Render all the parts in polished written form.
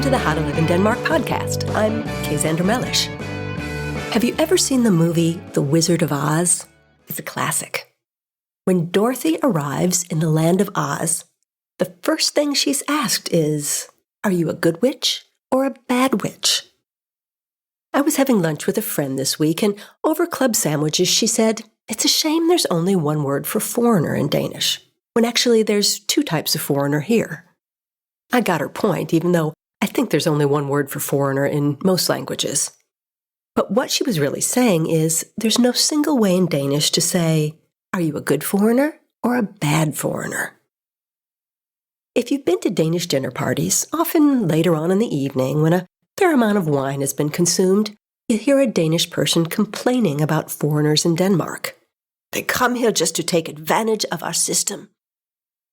to the How to Live in Denmark podcast. I'm Kaysander Mellish. Have you ever seen the movie The Wizard of Oz? It's a classic. When Dorothy arrives in the land of Oz, the first thing she's asked is, are you a good witch or a bad witch? I was having lunch with a friend this week, and over club sandwiches she said, it's a shame there's only one word for foreigner in Danish, when actually there's two types of foreigner here. I got her point, even though I think there's only one word for foreigner in most languages. But what she was really saying is there's no single way in Danish to say, are you a good foreigner or a bad foreigner? If you've been to Danish dinner parties, often later on in the evening when a fair amount of wine has been consumed, you hear a Danish person complaining about foreigners in Denmark. They come here just to take advantage of our system.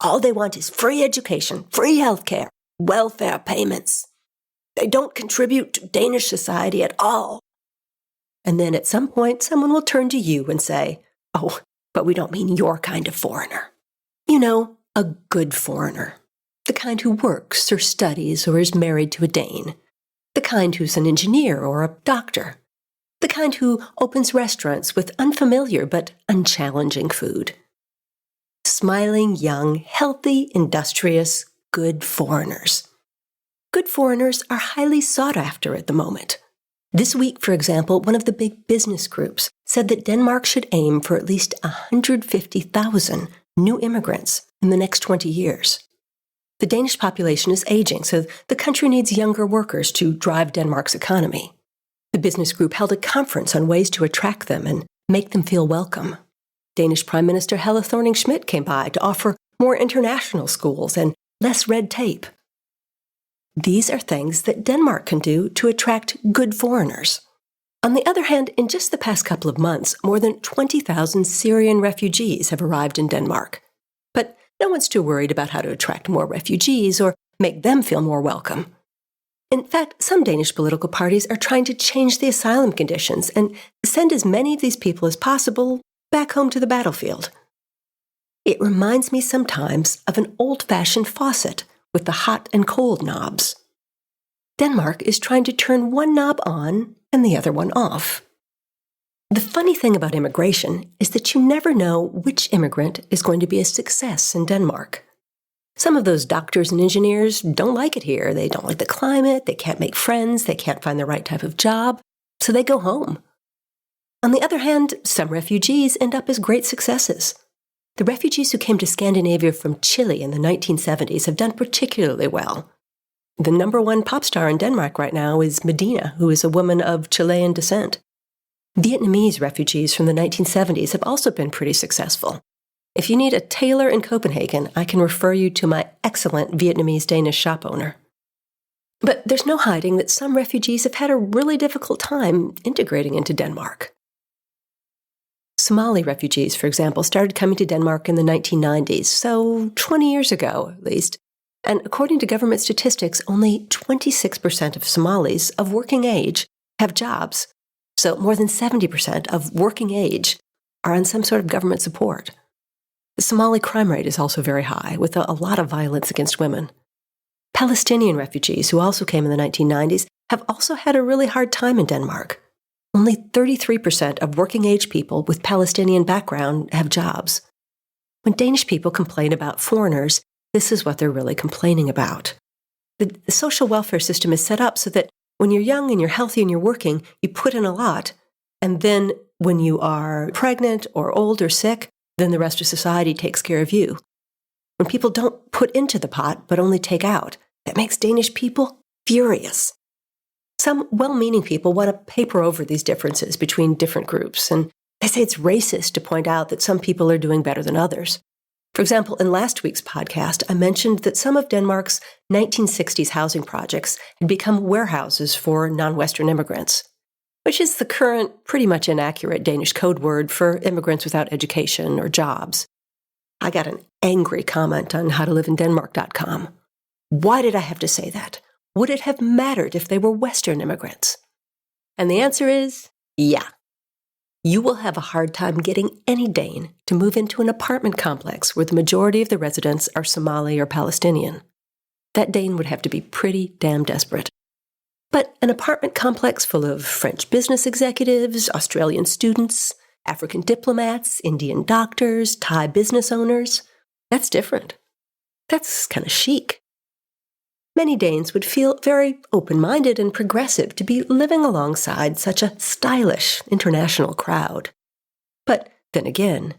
All they want is free education, free healthcare, welfare payments. They don't contribute to Danish society at all. And then at some point, someone will turn to you and say, oh, but we don't mean your kind of foreigner. You know, a good foreigner. The kind who works or studies or is married to a Dane. The kind who's an engineer or a doctor. The kind who opens restaurants with unfamiliar but unchallenging food. Smiling, young, healthy, industrious, good foreigners. Good foreigners are highly sought after at the moment. This week, for example, one of the big business groups said that Denmark should aim for at least 150,000 new immigrants in the next 20 years. The Danish population is aging, so the country needs younger workers to drive Denmark's economy. The business group held a conference on ways to attract them and make them feel welcome. Danish Prime Minister Helle Thorning-Schmidt came by to offer more international schools and less red tape. These are things that Denmark can do to attract good foreigners. On the other hand, in just the past couple of months, more than 20,000 Syrian refugees have arrived in Denmark. But no one's too worried about how to attract more refugees or make them feel more welcome. In fact, some Danish political parties are trying to change the asylum conditions and send as many of these people as possible back home to the battlefield. It reminds me sometimes of an old-fashioned faucet with the hot and cold knobs. Denmark is trying to turn one knob on and the other one off. The funny thing about immigration is that you never know which immigrant is going to be a success in Denmark. Some of those doctors and engineers don't like it here. They don't like the climate, they can't make friends, they can't find the right type of job, so they go home. On the other hand, some refugees end up as great successes. The refugees who came to Scandinavia from Chile in the 1970s have done particularly well. The number one pop star in Denmark right now is Medina, who is a woman of Chilean descent. Vietnamese refugees from the 1970s have also been pretty successful. If you need a tailor in Copenhagen, I can refer you to my excellent Vietnamese-Danish shop owner. But there's no hiding that some refugees have had a really difficult time integrating into Denmark. Somali refugees, for example, started coming to Denmark in the 1990s, so 20 years ago at least. And according to government statistics, only 26% of Somalis of working age have jobs. So more than 70% of working age are on some sort of government support. The Somali crime rate is also very high, with a lot of violence against women. Palestinian refugees, who also came in the 1990s, have also had a really hard time in Denmark. Only 33% of working-age people with Palestinian background have jobs. When Danish people complain about foreigners, this is what they're really complaining about. The social welfare system is set up so that when you're young and you're healthy and you're working, you put in a lot, and then when you are pregnant or old or sick, then the rest of society takes care of you. When people don't put into the pot but only take out, that makes Danish people furious. Some well-meaning people want to paper over these differences between different groups, and they say it's racist to point out that some people are doing better than others. For example, in last week's podcast, I mentioned that some of Denmark's 1960s housing projects had become warehouses for non-Western immigrants, which is the current, pretty much inaccurate Danish code word for immigrants without education or jobs. I got an angry comment on howtoliveInDenmark.com. Why did I have to say that? Would it have mattered if they were Western immigrants? And the answer is, yeah. You will have a hard time getting any Dane to move into an apartment complex where the majority of the residents are Somali or Palestinian. That Dane would have to be pretty damn desperate. But an apartment complex full of French business executives, Australian students, African diplomats, Indian doctors, Thai business owners, that's different. That's kind of chic. Many Danes would feel very open-minded and progressive to be living alongside such a stylish international crowd. But then again,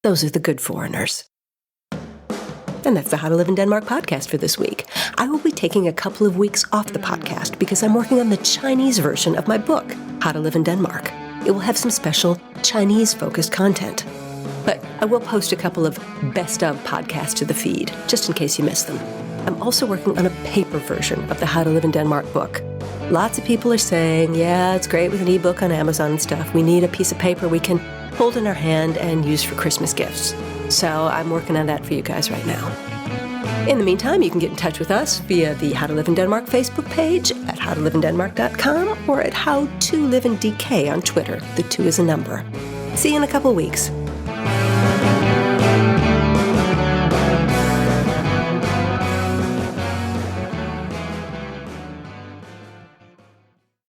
those are the good foreigners. And that's the How to Live in Denmark podcast for this week. I will be taking a couple of weeks off the podcast because I'm working on the Chinese version of my book, How to Live in Denmark. It will have some special Chinese-focused content. But I will post a couple of best-of podcasts to the feed, just in case you missed them. I'm also working on a paper version of the How to Live in Denmark book. Lots of people are saying, yeah, it's great with an ebook on Amazon and stuff. We need a piece of paper we can hold in our hand and use for Christmas gifts. So I'm working on that for you guys right now. In the meantime, you can get in touch with us via the How to Live in Denmark Facebook page at howtoliveindenmark.com or at howtoliveinDK on Twitter. The 2 is a number. See you in a couple weeks.